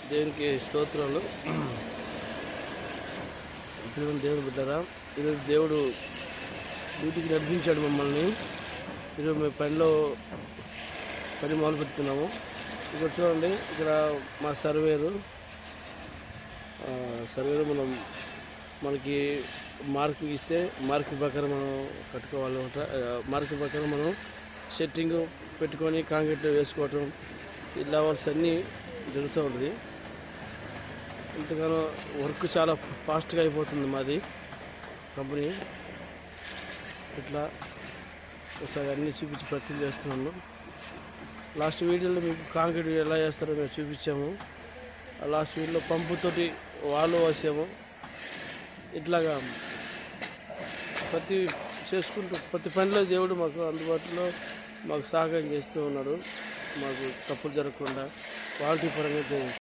దేవునికి స్తోత్రాలు. దేవుని బిడ్డరా, ఈరోజు దేవుడు డ్యూటీకి నడిపించాడు మమ్మల్ని. ఈరోజు మేము పని మొదలు పెడుతున్నాము. ఇక్కడ చూడండి, ఇక్కడ మా సర్వేరు మనకి మార్కింగ్ ఇస్తే మార్కింగ్ ప్రకారం మనం కట్టుకోవాలన్నమాట. మార్కింగ్ ప్రకారం మనం సెట్టింగ్ పెట్టుకొని కాంక్రీట్ వేసుకోవటం, ఈ లెవెల్స్ అన్నీ జరుగుతూ ఉంటుంది. ఇంతగానో వర్క్ చాలా ఫాస్ట్గా అయిపోతుంది మాది కంపెనీ. ఇట్లా ఒకసారి అన్నీ చూపించి ప్రయత్నం చేస్తున్నాను. లాస్ట్ వీడియోలో మీకు కాంక్రీట్ ఎలా చేస్తారో మేము చూపించాము. ఆ లాస్ట్ వీడియోలో పంపుతోటి వాళ్ళు వేసాము. ఇట్లాగా ప్రతి పనిలో దేవుడు మాకు అందుబాటులో మాకు సహాయం చేస్తూ ఉన్నాడు. మాకు తప్పులు జరగకుండా క్వాలిటీ పరంగా